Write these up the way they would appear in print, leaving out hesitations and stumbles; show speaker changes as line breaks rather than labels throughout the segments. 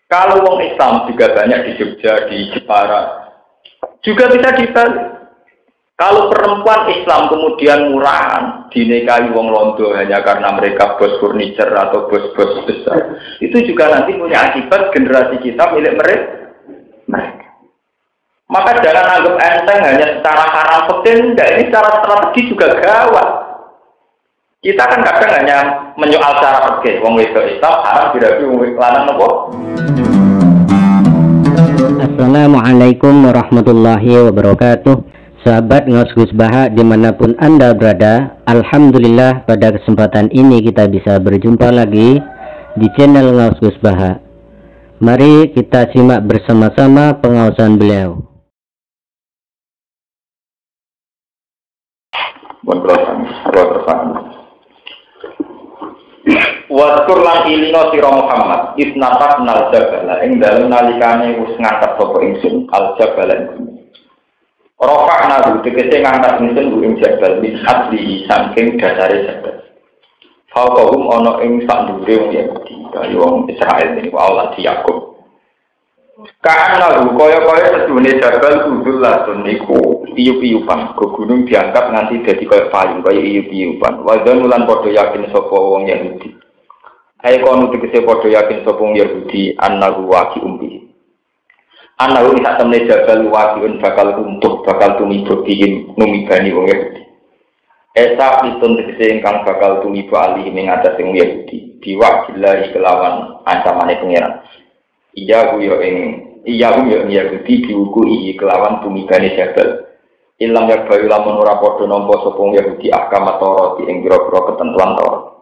Kalau wong Islam juga banyak di Jogja, di Jepara, juga bisa dibalik. Kalau perempuan Islam kemudian murahan, dinikahi wong Londo hanya karena mereka bos furniture atau bos-bos besar, itu juga nanti punya akibat generasi kita milik mereka. Maka jangan anggap enteng hanya secara haram fikih, enggak, ini secara strategi juga gawat. Kita kan kadang hanya menyoal cara fikih, wong wedok Islam haram dirabi wong lanang apa?
Assalamualaikum warahmatullahi wabarakatuh. Sahabat Ngaus Gus Baha dimanapun Anda berada, alhamdulillah pada kesempatan ini kita bisa berjumpa lagi di channel Ngaus Gus Baha. Mari kita simak bersama-sama pengausan beliau.
Waskur lan ilingo sira Muhammad isnatat nal jabala ing dalem nalikane wis ngangkat sapa ingsun al jabala ing Rofa'na tegese ngangkat ingsun ing jabal min asli saking dasare jabal. Faqahum ana ing sak dhuwure wong Yahudi kaya wong Israel niku Allah di Yakub. Karena kaya-kaya sedune jabal kudul latun niku iyup-iyupan, go gunung diangkat nganti dadi kaya payung kaya iyup-iyupan. Wadon lan padha yakin sapa wong Yahudi. Hai kono tegese padha yakin sapa wong Yahudi annahu waqi umbi. Anahu sak temne jabal waqiun bakal runtuh bakal tumiba bikin numibani wong Yahudi. Esa pitun tegese ingkang bakal tumiba alih ing atase wong Yahudi diwakilahi kelawan ancamane pangeran. Iya ku yo Yahudi diuku iki kelawan tumibane jabal. Ilang ya bayu lamun ora padha nampa sapa wong Yahudi ahkam Taurat ing pira-pira ketentuan Taurat.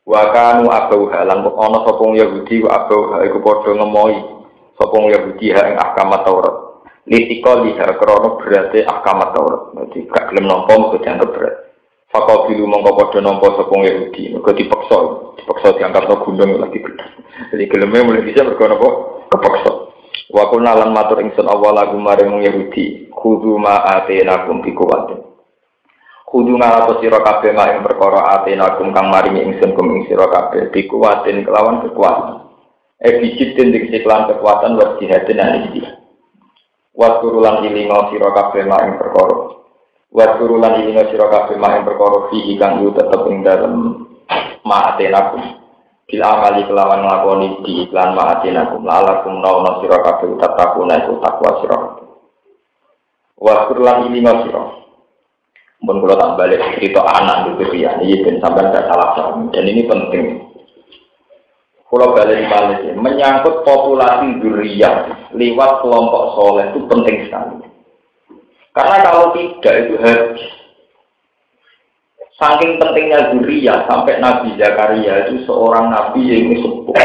Wa kanu abau halan ana sapa wong Yahudi wa abau iku padha ngemohi sapa Yahudi ing ahkam Taurat. Litika liha krana berate ahkam Taurat. Dadi gak gelem nampa mung dianggap berat. Faqabilu mongko padha nampa sapa Yahudi, mergo dipaksa diangkat ke gunung lagi gedhe. Jadi geleme mulai bisa mergo napa? Kepaksa. Wa kunna lan matur ingsun awalagu maring Yahudi, kudu ma atenakum bikuwatin. Kudu ngalato sira kabeh ing perkara atenakum kang maringi ingsun kum ing sira kabeh bikuwatin kelawan kekuatan. Ebijitin diksi kelan kekuatan wa jihadin dan istihad. Waskurulan ilingo siro kabeh ma'ing perkara. Waskurulan ilingo siro kabeh ma'ing perkara fihi kang yu tetep ing dalem ma'atenakum. Bila amali kelawan nglakoni di iklan ma'atenakum lalakum nauna siro kabeh tatakuna iku takwa siro kabeh. Waskurulan ilingo siro. Mun kula tak balik cerita anak gitu ya. Ini ben sampean gak salah paham. Dan ini penting. Kalau balik menyangkut populasi dzurriyyah lewat kelompok soleh itu penting sekali. Karena kalau tidak itu habis. Saking pentingnya dzurriyyah sampai Nabi Zakaria itu seorang nabi yang sepuh.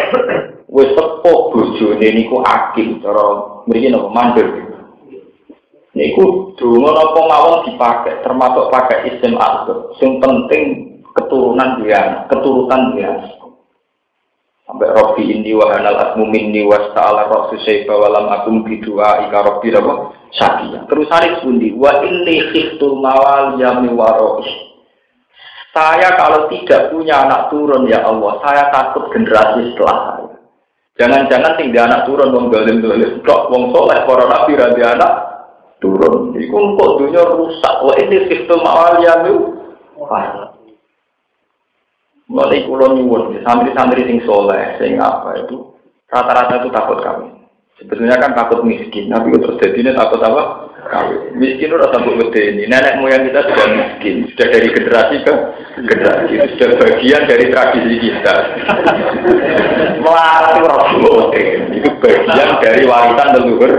Wis sepuh bojone niku akil cara mriki napa mandor. Niku donga napa mawon dipakai termasuk pakai isim al. Sing penting keturutan dia. Sampai Rabbi inni wa hanal asmu minni wasta'ala ra'su syaifa walam akum bidua ika Rabbi rapa syakiya. Terus hari pundi wa inni khiftul mawaliya mi waro'i. Saya kalau tidak punya anak turun ya Allah, saya takut generasi setelah saya. Jangan-jangan tinggal anak turun wong dolim-dolim kok wong soleh para nabi ra anak turun. Iku kok dunya rusak. Wa inni khiftul mawaliya mi waro'i. Mulai kulo nyuwun, santri-santri sing soleh, sing apa itu rata-rata itu takut kawin. Sebetulnya kan takut miskin, tapi terus jadinya takut apa? Kawin. Miskin udah takut medeni. Nenek moyang kita sudah miskin, sudah dari generasi ke generasi, itu sudah bagian dari tradisi kita. Melarat itu itu bagian dari warisan leluhur.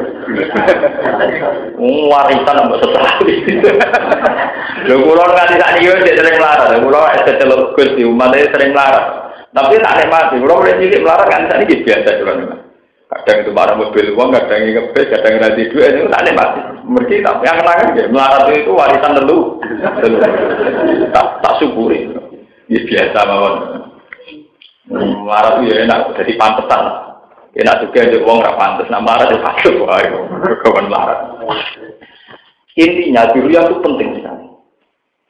Warisan mbok setelah itu. Lho kula nganti sak niki wis sering melarat. Kula wis celuk Gus di umat sering melarat. Tapi tak nikmati. Kula mulai cilik melarat kan sak niki biasa cuman. Kadang itu barang mobil uang, kadang ngebes, kadang ngerti duit itu tak nikmati. Mesti tak yang kenangan ya. Melarat itu warisan leluhur. Tak syukuri. Ya biasa mawon. Melarat itu ya enak jadi pantesan. Enak juga ada uang nggak pantas. Nah melarat itu pasti kawan melarat. Intinya dzurriyyah itu penting sekali.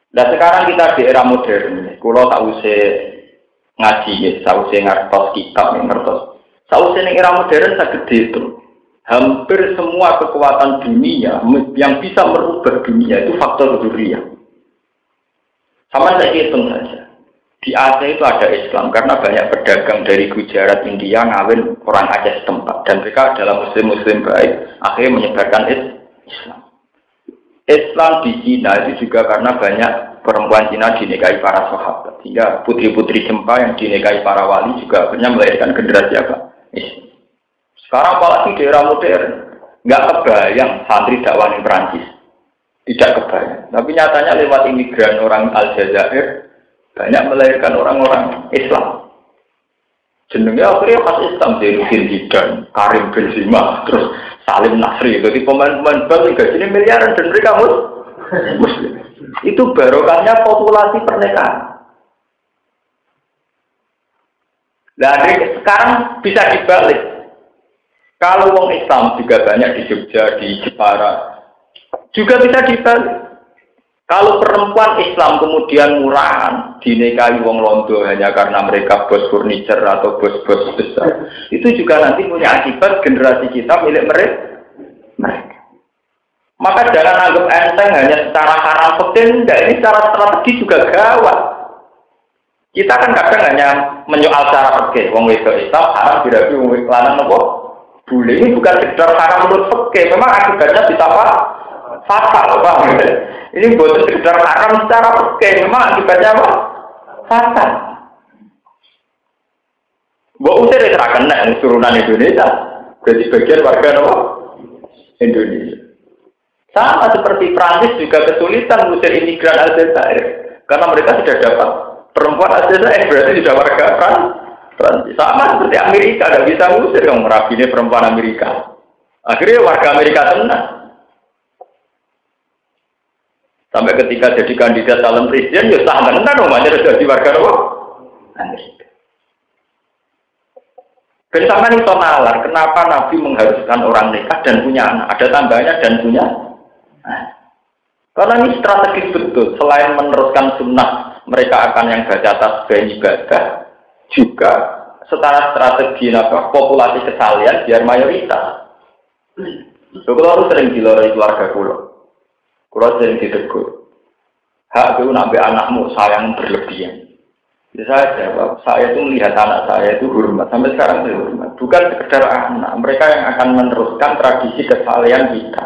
Dan sekarang kita di era modern, kalau tak usah ngaji, tak usah ngertos kitab, ngertos. Sausé ning era modern saged diitung. Hampir semua kekuatan dunia yang bisa merubah dunia itu faktor dzurriyyah. Sama saya hitung saja. Di Aceh itu ada Islam karena banyak pedagang dari Gujarat, India ngawin orang Aceh setempat dan mereka adalah muslim baik, akhirnya menyebarkan Islam. Islam di Cina itu juga karena banyak perempuan Cina dinikahi para sahabat. Sehingga putri-putri Jempa yang dinikahi para wali juga akhirnya melahirkan generasi apa? Islam. Sekarang apalagi di era modern, nggak kebayang santri dakwah di Perancis. Tidak kebayang. Tapi nyatanya lewat imigran orang Aljazair, banyak melahirkan orang-orang Islam. Jenengnya akhirnya khas Islam, Zainuddin Zidane, Karim Benzema, terus Salim Nasri. Jadi pemain-pemain bal gajinya miliaran dan mereka Muslim. Itu barokahnya populasi pernikahan. Dari sekarang bisa dibalik. Kalau wong Islam juga banyak di Jogja, di Jepara, juga bisa dibalik. Kalau perempuan Islam kemudian murahan, dinikahi wong Londo hanya karena mereka bos furniture atau bos-bos besar, itu juga nanti punya akibat generasi kita milik mereka. Maka jangan anggap enteng hanya secara haram fikih, enggak, ini secara strategi juga gawat. Kita kan kadang hanya menyoal secara fikih, wong wedok Islam haram berarti wong wedok lanang nopo? Boleh, ini bukan sekedar haram menurut fikih, memang akibatnya bisa fatal, Pak. Ini bukan sekedar haram secara fikih, memang akibatnya apa? Fatal. Mbok usir ora kena turunan Indonesia. Jadi bagian warga apa? Indonesia. Sama seperti Prancis juga kesulitan mengusir imigran Aljazair karena mereka sudah dapat perempuan Aljazair berarti sudah warga Prancis. Sama seperti Amerika, tidak bisa mengusir yang merabini perempuan Amerika. Akhirnya warga Amerika tenang. Sampai ketika jadi kandidat calon presiden, ya sah tenang, namanya sudah jadi warga Amerika. Bersama itu nalar, kenapa Nabi mengharuskan orang nikah dan punya anak? Ada tambahnya dan punya anak. Karena ini strategis betul. Selain meneruskan sunnah, mereka akan yang baca tasbih ibadah. Juga secara strategi populasi kesalian biar mayoritas. Kalau harus sering dilorai keluarga kulo sering ditegur. Hak itu nabi anakmu sayang berlebihan. Saya jawab, saya itu melihat anak saya itu hormat sampai sekarang saya hormat. Bukan sekedar anak, mereka yang akan meneruskan tradisi kesalian kita.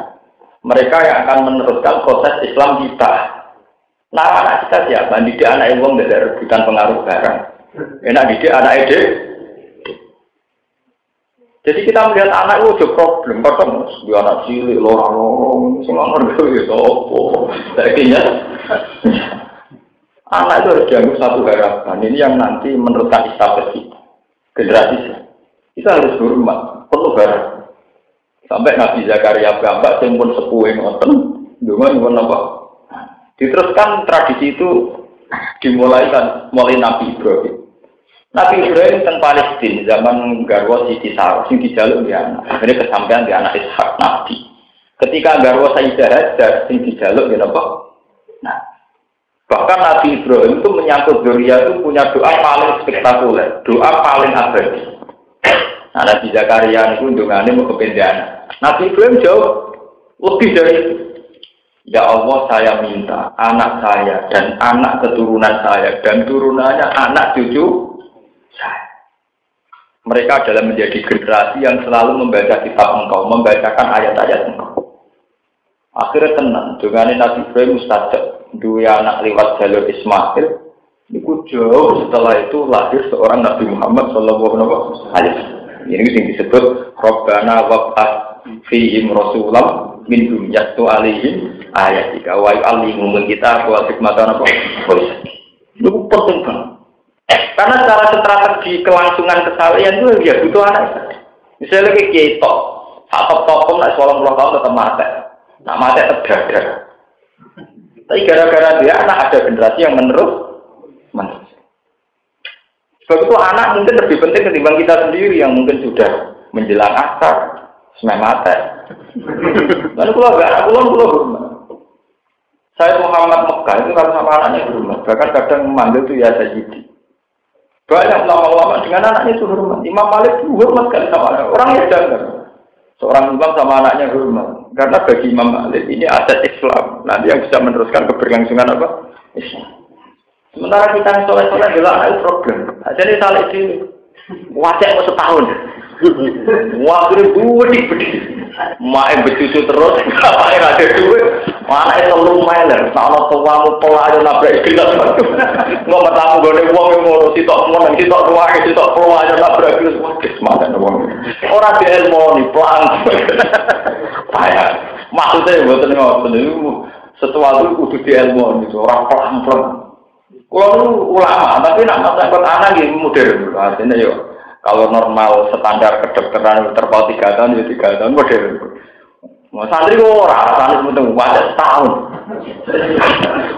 Mereka yang akan meneruskan proses Islam kita. Nah anak kita siapa? Didik anak ibu nggak ada rebutan pengaruh barang. Enak didik anak ide. Jadi kita melihat anak itu ada problem, kadang dia anak cilik, lorong, semua orang itu sopo. Akhirnya anak itu harus dianggap satu harapan. Ini yang nanti meneruskan estafet kita, generasi kita harus hormat, perlu harapan. Sampai Nabi Zakaria gambar, sempun sepuh yang ngoten, dengan apa? Diteruskan tradisi itu mulai Nabi Ibrahim. Nabi Ibrahim teng Palestina zaman garwa Siti Sarah sing dijaluk dia anak. Akhirnya kesampaian dia anak Ishak Nabi. Ketika garwa Sayyidah Hajar sing dijaluk dia apa? Nah, bahkan Nabi Ibrahim itu menyangkut Dzurriyyah itu punya doa paling spektakuler, doa paling abadi. Nah, Nabi Zakaria itu ndongane mau kependean. Nabi Ibrahim jauh lebih dari itu. Ya Allah, saya minta anak saya dan anak keturunan saya dan turunannya anak cucu saya. Mereka adalah menjadi generasi yang selalu membaca kitab engkau, membacakan ayat-ayat engkau. Akhirnya tenang, dengan Nabi Ibrahim mustajab, dua anak lewat jalur Ismail. Itu jauh setelah itu lahir seorang Nabi Muhammad Sallallahu Alaihi Wasallam. Ini yang disebut Rabbana wab'ath fihim rasulam minhum yatlu alaihim ayatika wa yu'allimuhum kita wa hikmatan apa? Itu penting banget. Karena secara strategi kelangsungan kesalahan itu ya butuh anak. Misalnya kayak gitu, satu tokom nak 20 tahun tetap mati, nak mati terdadak. Tapi gara-gara dia anak ada generasi yang menerus. Sebab itu anak mungkin lebih penting ketimbang kita sendiri yang mungkin sudah menjelang akar, semai mati. Lalu pulau hormat. Saya Muhammad Mekah itu kalau sama anaknya hormat, bahkan kadang memanggil itu ya Sayyidi. Banyak ulama-ulama dengan anaknya itu hormat. Imam Malik itu hormat sekali sama anaknya. Orangnya jangan. Seorang imam sama anaknya hormat. Karena bagi Imam Malik ini aset Islam. Nanti yang bisa meneruskan keberlangsungan apa? Islam. Sementara kita yang soleh-soleh adalah anak problem. Jadi salah itu wajah mau setahun. Waktu budi. Mak becucu terus, apa yang ada duit? Mana itu lumayan, kalau tuamu pelajar nabrak kita satu, nggak bertamu gede uang yang mau sitok monang, sitok ruang, sitok pelajar nabrak kita semua, semangat uang. Orang di ilmu nih pelan, payah. Maksudnya buat nengok, sesuatu kudu di ilmu itu orang pelan. Kalau ulama, tapi nak masalah anak ini modern, artinya yo. Kalau normal standar kedokteran terpaut 3 tahun, ya 3 tahun modern. Mau santri kok ora, alasannya penting wadah setahun.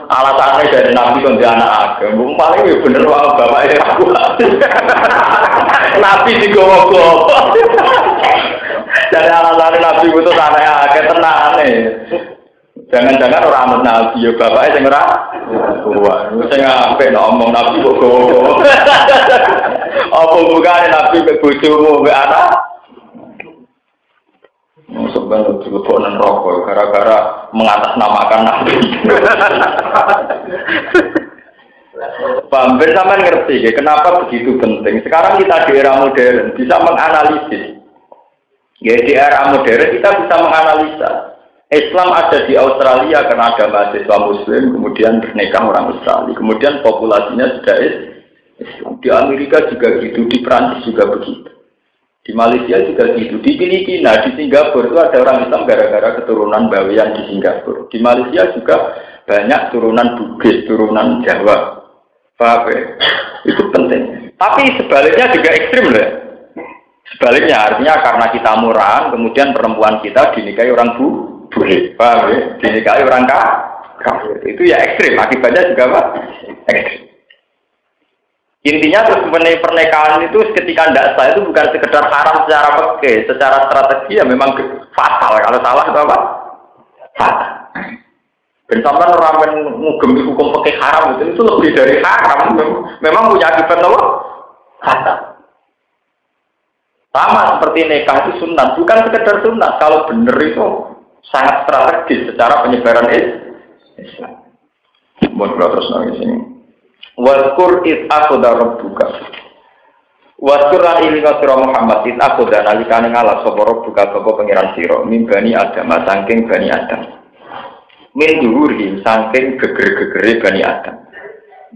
Alasannya dari Nabi kan dia anak agam, paling ya bener wae bapaknya aku. Nabi digowo-gowo. Jadi alasannya Nabi itu anaknya agak tenang nih. Jangan-jangan orang amat Nabi, ya bapaknya yang ora. Wah, saya ngapain ngomong Nabi kok gowo-gowo. Apa bukan Nabi ke bojomu ke anak? Sebenarnya juga rokok gara-gara mengatasnamakan Nabi. Bambir sampean ngerti ya, kenapa begitu penting? Sekarang kita di era modern bisa menganalisis. Ya di era modern kita bisa menganalisa. Islam ada di Australia karena ada mahasiswa Muslim, kemudian berneka orang Australia, kemudian populasinya sudah Islam. Di Amerika juga gitu, di Prancis juga begitu, di Malaysia juga gitu, di Filipina, di Singapura itu ada orang Islam gara-gara keturunan Bawean di Singapura. Di Malaysia juga banyak turunan Bugis, turunan Jawa. Paham ya? Itu penting. Tapi sebaliknya juga ekstrim loh. Sebaliknya artinya karena kita murahan, kemudian perempuan kita dinikahi orang bule, paham ya? Dinikahi orang kafir. Itu ya ekstrim. Akibatnya juga apa? Ekstrim. Intinya terus pernikahan itu ketika tidak sah itu bukan sekedar haram secara fikih, secara strategi ya memang fatal. Kalau salah itu apa? Fatal. Bensamkan orang mengugemi hukum fikih haram itu lebih dari haram. Memang punya akibat apa? Fatal. Sama seperti nikah itu sunat, bukan sekedar sunat. Kalau benar itu sangat strategis secara penyebaran Islam. Mohon terus nangis ini. Waskur it akhudha rabbuka. Waskur lan ilinga sira Muhammad it akhudha nalikane ngalap sapa rabbuka sapa pangeran sira min bani Adam saking bani Adam. Min dhuhuri saking geger-gegere bani Adam.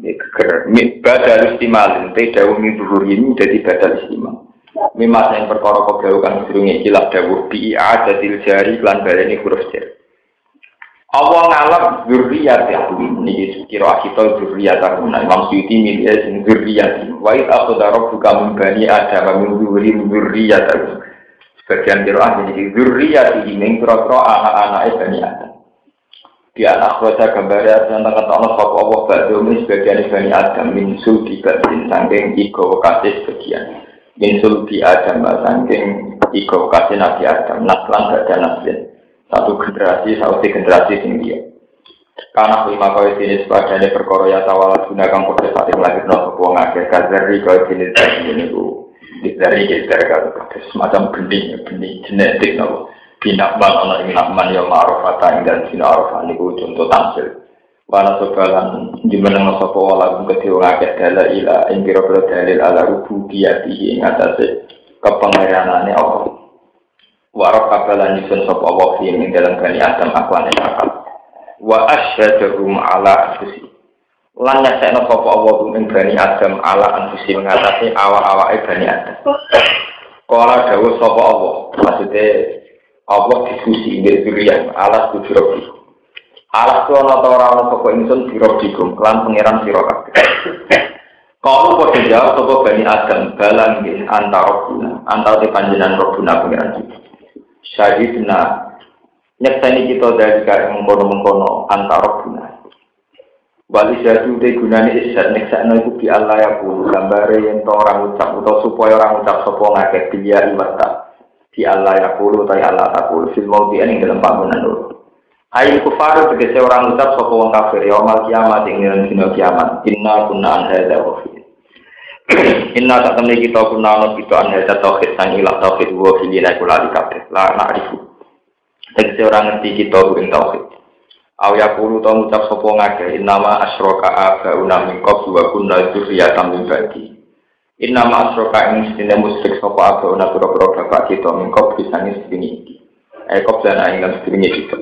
Geger badal istimal te dawuh min dhuhuri ini dadi badal istimal. Mimas yang perkara kau kan sedurunge kilap dawuh bi adatil jari lan baleni huruf jar. Allah ngalap zurriyat ini kira kita zurriyat karena Imam Suyuti milih sing zurriyat wa id akhadha rabbuka min bani adam min zurriyat sebagian kira jadi zurriyat ini kira-kira anak-anak bani adam di anak kota gambar tentang kata Allah Allah badhe sebagian bani adam min sulbi batin saking iko kasih sebagian min sulbi adam saking iko kasih nabi adam naslan badhe naslin satu generasi tinggi. Karena 5 kali jenis padane perkara ya tawala gunakan proses sate melahirno wong akeh kazari kali jenis ini ku dari kalau semacam benih genetik nopo binakban ana ing nakman ya ma'rufata ing dan sinarfa niku contoh tamsil. Wana sobalan dimeneng sapa wala gede wong akeh dalil ing pira-pira dalil ala rububiyati ing atase kepengeranane Allah. Warok kabalan nyusun sapa Allah ing dalam bani Adam akwane akal. Wa asyhadum ala anfusi. Lan nyasekno sapa Allah ing bani Adam ala anfusi mengatasi awak-awake bani Adam. Kala dawuh sapa Allah, maksude Allah diskusi ing diriyan alas tujurobi. Alas ana ta ora ana sapa ingsun dirobikum lan pangeran sira kabeh. Kalau padha jawab sapa bani Adam balang nggih antara panjenengan robuna pangeran kita. Syahidna nyekseni kita dari kaya mengkono-mengkono antara guna wali jatuh de gunane isyad nyekseni itu di Allah ya puluh gambare yang orang ucap atau supaya orang ucap sopo ngakeh dia iwata di Allah ya puluh tay Allah tak puluh fil maudian yang dalam bangunan dulu ayin kufar tegese orang ucap sopo wong kafir ya mal kiamat ing dalam dina kiamat inna kunna an hadza wa fi Inna tak temui kita kunana kita anhada tauhid sang ilah tauhid wa filina kula dikabeh la na'rifu. Tegese ora ngerti kita kuring tauhid. Aw yaqulu ta ngucap sapa ngake innama asyraka abauna min qablu wa kunna dzurriyyatan min ba'di. Innama asyraka ing sine musyrik sapa abauna pira-pira bapak kita min qablu sang iki. Qabla ing lan sedinge kita.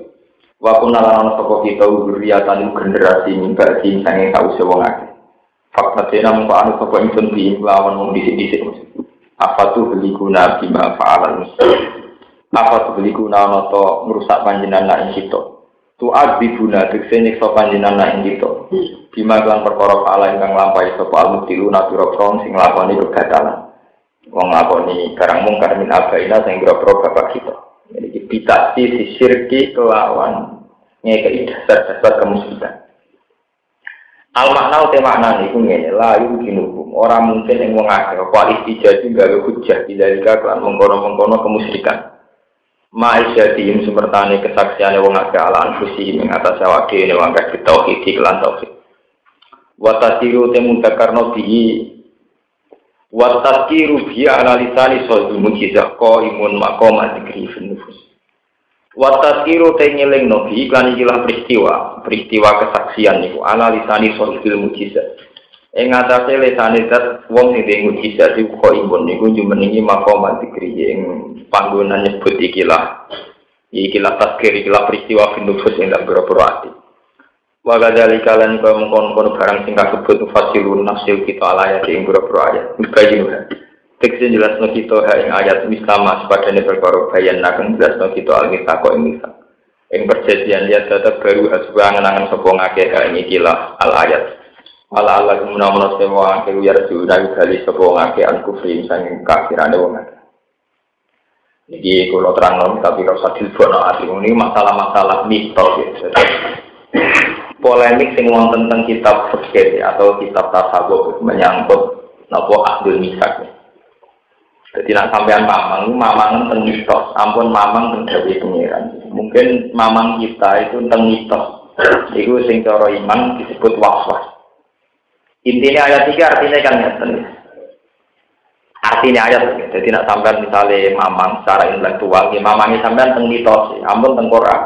Wa kunna lan sapa kita dzurriyyatan generasi min ba'di sang sause wong akeh. Fakta tena mengko anu sapa ingsun bi lawan wong dhisik-dhisik. Apa tu beli guna bima fa'al muslim. Apa tu beli guna noto merusak panjenengan ing kita. Tu adibuna tekse nyiksa panjenengan ing kita. Bima lan perkara fa'al ingkang lampahi sapa al-mutilu natura-pro sing nglakoni kegatalan. Wong nglakoni barang mungkar min abaina sing pro bapak kita. Jadi kita sisi syirki kelawan ngekei dasar-dasar kemusyrikan. Al makna uti makna niku ngene la yumkinukum ora mungkin ing wong akeh apa istijah gawe hujjah dilika kan mengkono-mengkono kemusyrikan. Ma'isyatim semertane kesaksiane wong akeh ala anfusi ing atas awake dhewe wong akeh tauhid lan tauhid. Wa tasiru temu takarno bi wa tasiru bi ala lisani sawdul mujizah qaimun maqam dzikri fil nufus. Watasiru tengeling nobi iklan ikilah peristiwa kesaksian niku analisani sohil mujizat. Ing atase lesane zat wong sing duwe mujizat iku kok imun niku jumenengi maqam dzikri ing panggonan nyebut ikilah tazkir ikilah peristiwa finufus ing boro-boro ati. Wa kadzalika lan mengkon-kon barang sing kasebut fasilun nafsil kita ala ayat ing boro-boro ayat. Bayin tekse jelasno kita ing ayat misama sepadane perkara bayan nakeng jelasno kita al-misa kok ing misa. Ing perjanjian lihat tetep baru aswa ngenangan sapa ngakeh ing ikilah al-ayat. Ala gumna sewa ngakeh yar juna kali sapa ngakeh al-kufri sing kafirane wong akeh. Iki kula terangno tapi ora usah dilbono ati ini masalah-masalah mitos ya. Polemik sing wonten teng kitab fikih atau kitab tasawuf menyangkut napa ahdul misak. Jadi nak sampean mamang teng mitos, ampun mamang teng dawuh pengiran. Mungkin mamang kita itu teng mitos. Iku sing cara iman disebut waswas. Intinya ayat 3 artinya kan ngeten. Artinya ayat jadi nak sampean misalnya mamang secara intelektual, ya mamangi sampean teng mitos, ampun teng Quran.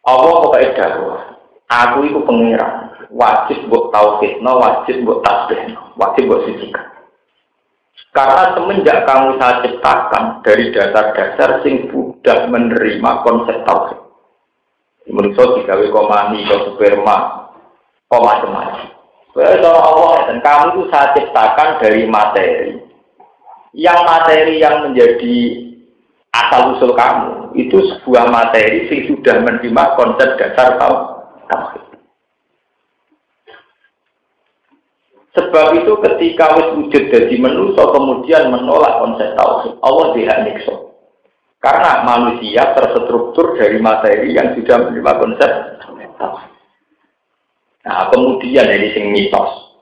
Allah pokoke dawuh, aku iku pengiran. Wajib buat tauhidno, wajib buat tasbihno, wajib buat sisikan. Karena semenjak kamu saya ciptakan dari dasar-dasar sing sudah menerima konsep tauhid. Menurut digawe komani, sperma, macam-macam. Kalau Allah dan kamu itu saya ciptakan dari materi. Yang materi yang menjadi asal usul kamu itu sebuah materi sing sudah menerima konsep dasar tauhid. Sebab itu ketika wis wujud dadi manusia kemudian menolak konsep tauhid, Allah tidak nyiksa. Karena manusia terstruktur dari materi yang sudah menerima konsep tauhid. Nah, kemudian ini sing mitos.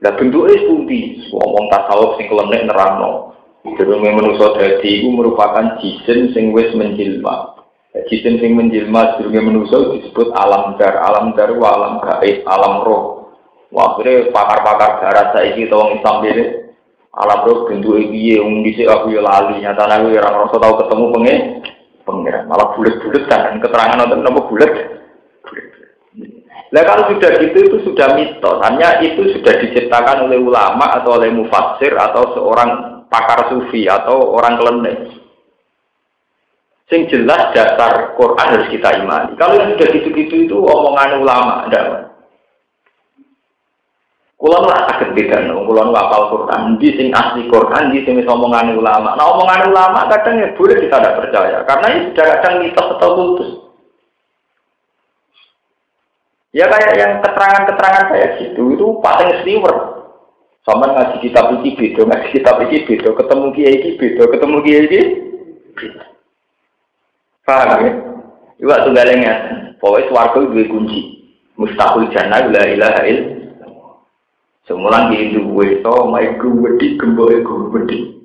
Lah bentuke pundi? Wong tasawuf sing klenek nerangno. Durunge manusia dadi iku merupakan jisim sing wis menjelma. Jisim sing menjelma durunge manusia disebut alam dar wa alam gaib, alam roh. Wah, kira pakar-pakar darat saiki tawang Islam dhewe. Alam roh bentuke piye wong dhisik aku ya lali, nyatane aku ora ngerasa tau ketemu pengiran. Malah bulet-bulet kan keterangan nonton napa bulet. Lah kalau sudah gitu itu sudah mitos. Hanya itu sudah diciptakan oleh ulama atau oleh mufassir atau seorang pakar sufi atau orang klenek. Sing jelas dasar Quran harus kita imani. Kalau yang sudah gitu-gitu itu omongan ulama, ndak. Kulo ora saged bedano, kulo hafal Quran, di sing asli Quran, di sing omongan ulama. Nah, omongan ulama kadang ya boleh kita tidak percaya, karena ini sudah kadang mitos atau kultus. Ya kayak yang keterangan-keterangan saya gitu, itu paling sliwer. Sama ngaji kitab iki beda, ngaji kitab iki beda, ketemu kiai iki beda, ketemu kiai iki beda. Paham ya? Iwak tunggalnya, pokoknya swarga duwe kunci. Mustahil jannah la ilaha illallah. Semulan di duwe to mai gumedi gemboe gumedi.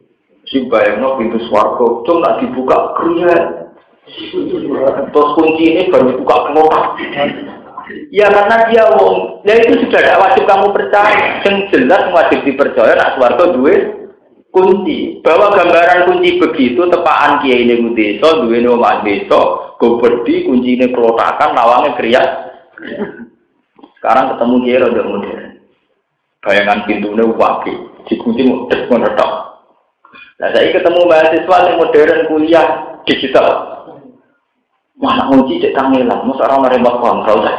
Si bayangno pintu swarga cung nak dibuka kriya. Terus kunci ini baru dibuka kelopak. Ya karena dia wong Ya itu sudah tidak wajib kamu percaya. Yang jelas wajib dipercaya nak swarga duwe kunci. Bahwa gambaran kunci begitu tepaan kiai ning desa, duwe omah desa, gobedi kuncine klotakan lawange kriat. Sekarang ketemu kiai rada modern. Bayangan pintune wakil, dikunci mudah menetok. Nah, saya ketemu mahasiswa yang modern kuliah digital. Mana kunci cek tangilan, masa orang remote control dah.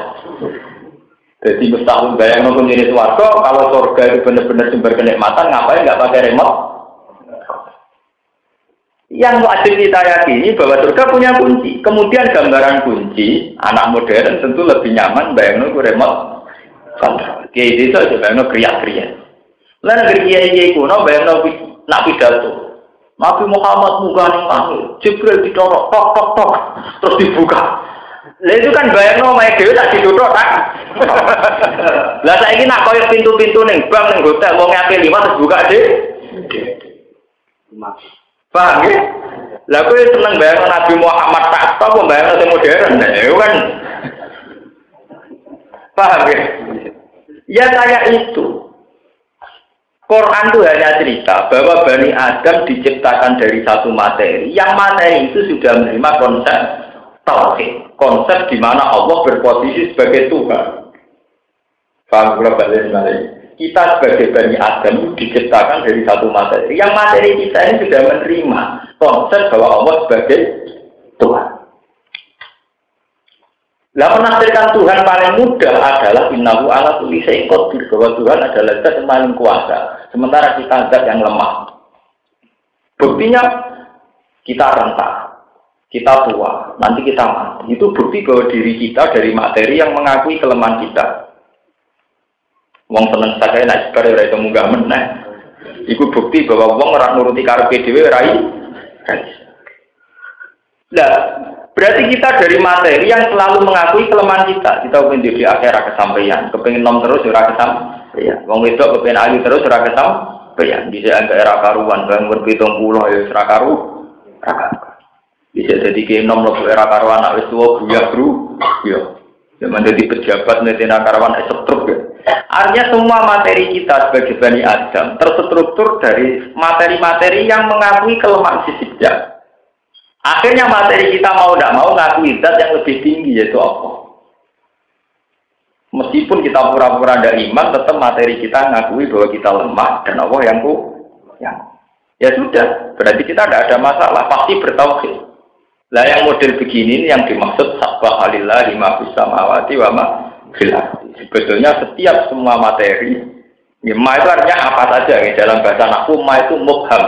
Jadi mustahil bayang nonton jenis warga, kalau surga itu benar-benar sumber kenikmatan, ngapain nggak pakai remote? Yang wajib kita yakini bahwa surga punya kunci. Kemudian gambaran kunci, anak modern tentu lebih nyaman bayang nonton remote control. Kiai itu aja bayang nonton kriak-kriak. Lalu negeri kiai kuno bayang nonton nak pidato. Nabi Muhammad muga ning panggil, Jibril ditorok, tok, terus dibuka. Lah itu kan bayangno omahe dhewe tak dituthuk tak. Lah saiki nak koyo pintu-pintu ning bank ning hotel wong ape liwat terus buka Dik. Paham ya? Lah kowe seneng bayangno Nabi Muhammad tak apa bayangno sing modern. Nah, itu kan. Paham ya? Ya kayak itu. Quran itu hanya cerita bahwa Bani Adam diciptakan dari satu materi. Yang materi itu sudah menerima konsep tauhid, konsep di mana Allah berposisi sebagai Tuhan. Paham balik. Kita sebagai Bani Adam diciptakan dari satu materi. Yang materi kita ini sudah menerima konsep bahwa Allah sebagai Tuhan. Lah menafsirkan Tuhan paling mudah adalah innahu ala kulli syai'in qadir, bahwa Tuhan adalah zat yang paling kuasa, sementara kita zat yang lemah. Buktinya kita rentak, kita tua, nanti kita mati. Itu bukti bahwa diri kita dari materi yang mengakui kelemahan kita. Wong seneng sakake nek bare ora iso munggah meneh. Iku bukti bahwa wong ora nuruti karepe dhewe ora iso. Lah berarti kita dari materi yang selalu mengakui kelemahan kita. Kita pengen di akhirat kesampaian, kepengen nom terus ora kesampaian. Wong wedok kepengen ayu terus ora kesampaian. Bisa angka era karuan, bangun 70 ya ora karu. Bisa jadi ke nom lo era karuan anak wis tuwa buyah bro. Ya. Zaman jadi pejabat netena karuan setruk ya. Artinya semua materi kita sebagai Bani Adam terstruktur dari materi-materi yang mengakui kelemahan fisiknya. Akhirnya materi kita mau tidak mau ngakui zat yang lebih tinggi yaitu Allah. Meskipun kita pura-pura tidak iman, tetap materi kita ngakui bahwa kita lemah dan Allah yang ya sudah, berarti kita tidak ada masalah, pasti bertauhid. Lah yang model begini yang dimaksud subhanallahi ma fis samawati wa ma fil ardi. Sebetulnya setiap semua materi, ya, ma itu artinya apa saja ya, dalam bahasa nahwu ma itu mubham.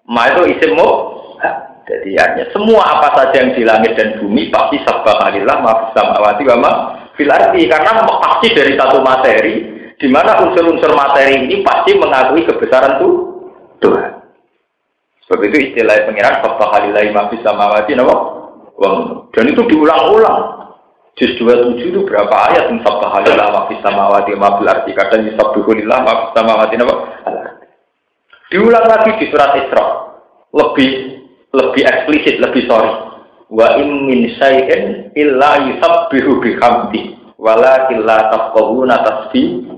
Ma itu isim mubham. Jadi artinya semua apa saja yang di langit dan bumi pasti subhanallah ma fis samawati wa ma fil ardi, karena pasti dari satu materi di mana unsur-unsur materi ini pasti mengakui kebesaran Tuhan. Sebab itu istilah pengiran subhanallah ma fis samawati dan itu diulang-ulang. Juz 27 itu berapa ayat yang subhanallah ma fis samawati wa ma fil ardi, kadang yusabbihulillah ma fis samawati diulang lagi di surat Isra. Lebih eksplisit, lebih sorry. Wa in min syai'in illa yusabbihu bihamdi walakin la tafqahuna tasbih.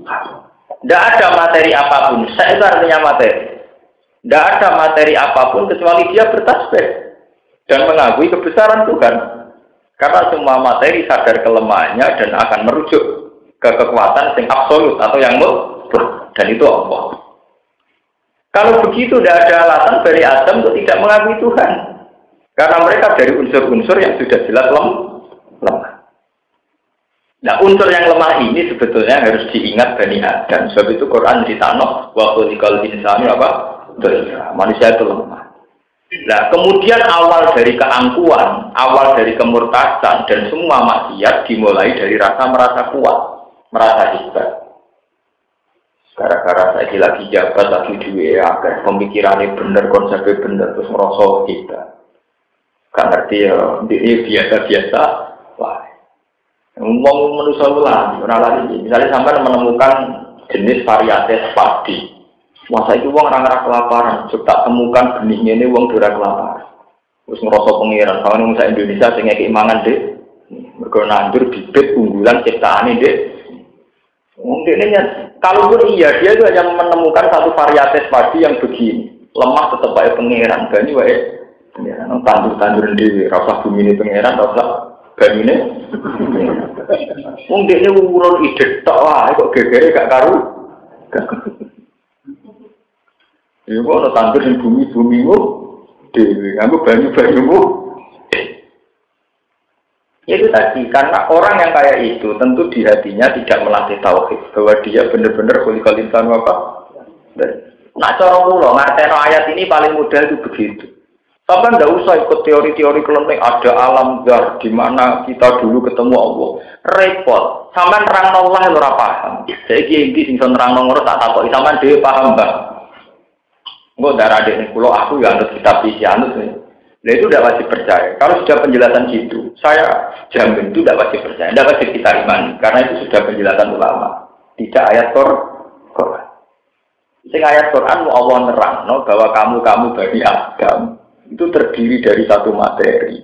Tidak ada materi apapun, saya itu artinya materi. Tidak ada materi apapun kecuali dia bertasbih dan mengakui kebesaran Tuhan. Karena semua materi sadar kelemahannya dan akan merujuk ke kekuatan yang absolut atau yang mutlak, dan itu Allah. Kalau begitu tidak ada alasan dari Adam untuk tidak mengakui Tuhan. Karena mereka dari unsur-unsur yang sudah jelas lemah. Nah, unsur yang lemah ini sebetulnya harus diingat Bani Adam. Sebab itu Quran ditano wa khuliqal insanu apa? Manusia itu lemah. Nah, kemudian awal dari keangkuhan, awal dari kemurtadan dan semua maksiat dimulai dari rasa merasa kuat, merasa hebat. Gara-gara saya lagi jabat, lagi duwe agar pemikirannya bener, konsepnya bener, terus merosot kita. Gak ngerti ya, ini biasa-biasa. Wah, ngomong manusia ulang, misalnya sampai menemukan jenis varietas padi. Masa itu uang orang-orang kelaparan, coba temukan benihnya ini uang dura kelaparan. Terus merosot pengiran, kalau misalnya Indonesia sehingga keimangan deh, mereka nandur bibit unggulan ciptaan deh. Mungkin ini kalaupun iya dia itu hanya menemukan satu varietas padi yang begini, lemah tetap baik pangeran, bani wae pangeran, tandur di rasa bumi ini pangeran, rasa bani ini. Mungkin ini urun ide tak wah, kok gegere gak karu. Ibu ada tandur di bumi-bumimu, dewi, aku banyu-banyumu. Itu tadi, karena orang yang kayak itu tentu di hatinya tidak melatih tauhid bahwa dia benar-benar kulikal insan apa. Nah, cara kula ngerteno ayat ini paling mudah itu begitu. Sampai nggak usah ikut teori-teori kelenteng ada alam zar di mana kita dulu ketemu Allah. Repot. Sampai nerang Allah ora paham. Saya iki sing nerang nomor tak takoki sampean dhewe paham, Mbak. Engko darah dene kula aku ya anut kitab iki anut. Nah itu tidak wajib percaya. Kalau sudah penjelasan gitu, saya jamin itu tidak wajib percaya. Tidak wajib kita imani. Karena itu sudah penjelasan ulama. Tidak ayat Quran. Sing ayat Quran mau Allah nerang bahwa kamu Bani Adam itu terdiri dari satu materi.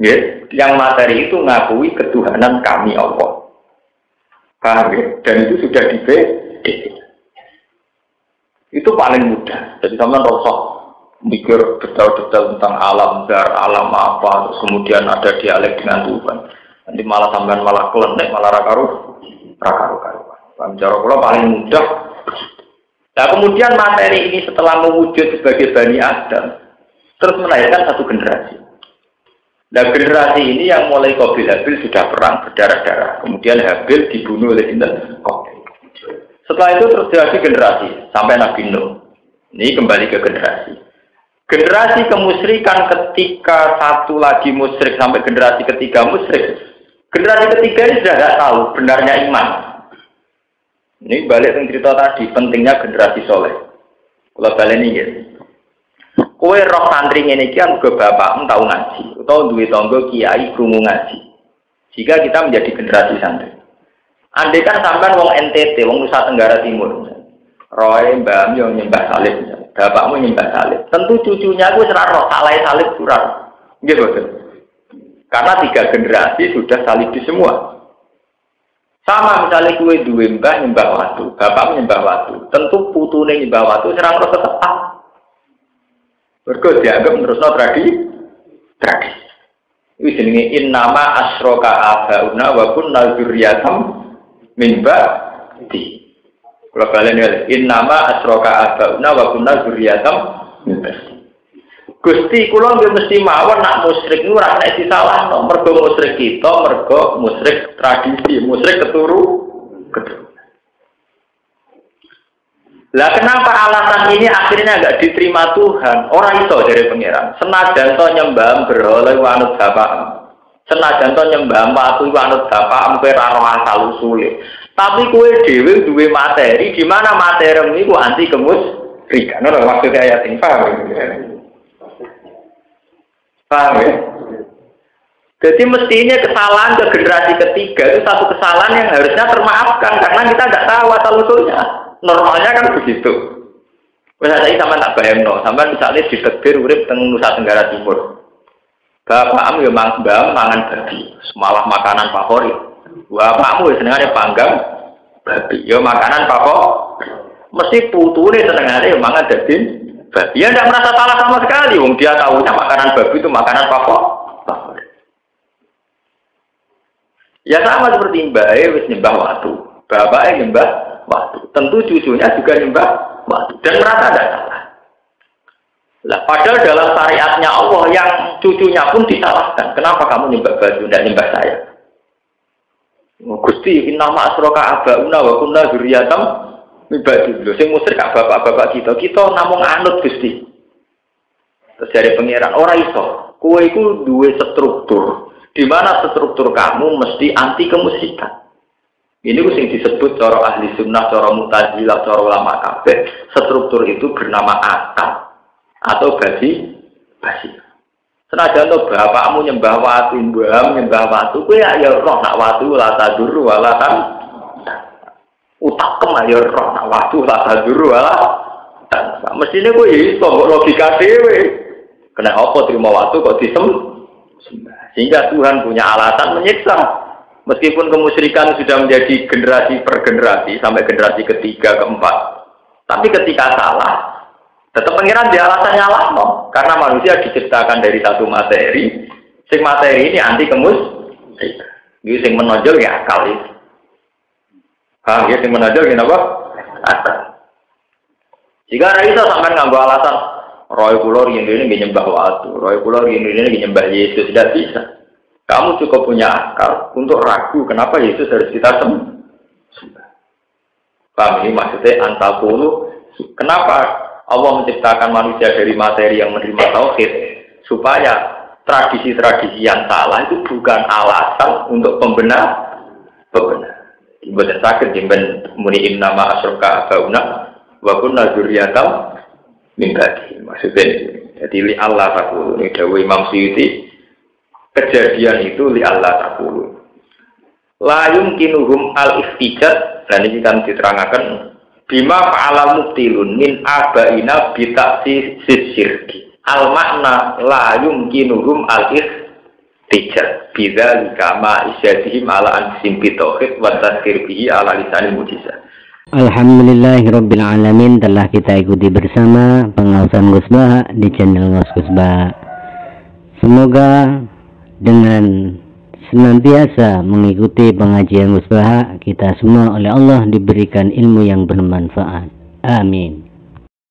Ya? Yang materi itu ngakui ketuhanan kami Allah. Paham ya? Dan itu sudah dibeda. Itu paling mudah. Jadi sama rosok mikir detail-detail tentang alam zar, alam apa, terus kemudian ada dialek dengan Tuhan. Nanti malah sampean malah klenek, malah rakaru-karuan. Cara kula paling mudah. Nah, kemudian materi ini setelah mewujud sebagai Bani Adam, terus melahirkan satu generasi. Nah, generasi ini yang mulai Qabil Habil sudah perang berdarah-darah. Kemudian Habil dibunuh oleh Qabil. Setelah itu terjadi generasi sampai Nabi Nuh. Ini kembali ke generasi. Generasi kemusyrikan ketika satu lagi musyrik sampai generasi ketiga musyrik. Generasi ketiga ini sudah tidak tahu benarnya iman. Ini balik ke cerita tadi, pentingnya generasi soleh. Kalau balik ini ya. Kowe roh santri ini kan ke bapakmu tahu ngaji. Atau duwe tonggo kiai krungu ngaji. Jika kita menjadi generasi santri. Andai kan sampean wong NTT, wong Nusa Tenggara Timur. Roy mbahmu yang nyembah salib. Bapakmu nyembah salib. Tentu cucunya aku serah saleh salib kurang. Nggih boten. Karena 3 generasi sudah salib di semua. Sama misalnya kue duwe mbah nyembah watu, bapakmu nyembah watu. Tentu putune nyembah watu serang rasa tetap. Mergo dianggap terusno tradisi. Iki jenenge innama asroka abauna wa kunna dzurriyatam min ba'di. Kalau kalian lihat, innama asroka abauna wa kunna dzurriyatam min ba'di. Gusti kula nggih mesti mawon nak musyrik niku ora nek disalahno, mergo musyrik kita, mergo musyrik tradisi, musyrik keturunan. Lah kenapa alasan ini akhirnya enggak diterima Tuhan? Orang itu dari pangeran. Senajan to nyembah berhala wanut bapak. Senajan to nyembah watu wanut bapak kowe ora roh asal usule. Tapi kowe dhewe duwe materi, di mana materimu iku anti kemusyrikan. Ora maksud ayat ini paham. Paham ya? Jadi mestinya kesalahan ke generasi ketiga itu satu kesalahan yang harusnya termaafkan karena kita tidak tahu asal usulnya. Normalnya kan begitu. Misalnya saya sama tak bayang sama misalnya di Tebir urip teng Nusa Tenggara Timur. Bapakmu ya mangan babi, malah makanan favorit. Bapakmu ya senengane panggang babi, ya makanan favorit. Mesti putune senengane ya mangan daging babi. Dia tidak merasa salah sama sekali. Wong dia tahunya makanan babi itu makanan favorit. Ya sama seperti mbaknya wis nyembah watu, bapaknya nyembah watu. Tentu cucunya juga nyembah watu dan merasa tidak salah. Lah padahal dalam syariatnya Allah yang cucunya pun disalahkan. Kenapa kamu nyembah batu tidak nyembah saya? Gusti innama asroka abauna wa kunna dzurriyatam mibadi lho sing musyrik bapak-bapak kita namung anut Gusti. Terus dari pangeran ora iso. Kowe iku duwe struktur di mana struktur kamu mesti anti kemusyrikan. Ini sing disebut cara ahli sunnah, cara Mu'tazilah, cara ulama kabeh. Struktur itu bernama akal atau basi. Senajan to bapakmu nyembah watu, mbahmu nyembah watu, kowe ya roh nak watu la taduru wala tan. Utakem ayo roh nak watu la taduru wala tan. Mestine kowe iso mbok logika dhewe. Kena apa terima watu kok disembah. Sehingga Tuhan punya alasan menyiksa Meskipun kemusyrikan sudah menjadi generasi per generasi sampai generasi ketiga, keempat, tapi ketika salah, tetap pengiran dia alasan nyalah no. Karena manusia diciptakan dari satu materi, sing materi ini anti kemusyrikan. Jadi sing menonjol ya akal itu. Ya sing menonjol kenapa? Akal. Jika Raisa sampai ngambil alasan, Roy Kulor ini nyembah waktu, Roy Kulor ini nyembah Yesus, tidak bisa. Kamu cukup punya akal untuk ragu kenapa Yesus harus kita sembah. Paham ini maksudnya antakulu. Kenapa Allah menciptakan manusia dari materi yang menerima tauhid supaya tradisi-tradisi yang salah itu bukan alasan untuk pembenar. Ibadah sakit jemben muniin nama asroka bauna wa kunna dzurriyatan min ba'di. Maksudnya jadi li Allah takulu ini dawuh Imam Suyuti. Kejadian itu li Allah takulu. La yumkinuhum al-iftijat dan ini kan diterangkan bima fa'ala mubtilun min abaina bi ta'sis syirki. Al makna la yumkinuhum al-iftijat bidzalika ma isyatihim ala anfusihim bi tauhid wa tadhkir bihi ala lisanil mujizat.
Alhamdulillahirabbil alamin, telah kita ikuti bersama pengawasan Gus Baha di channel Gus Baha. Semoga dengan senantiasa mengikuti pengajian Gus Baha, kita semua oleh Allah diberikan ilmu yang bermanfaat. Amin.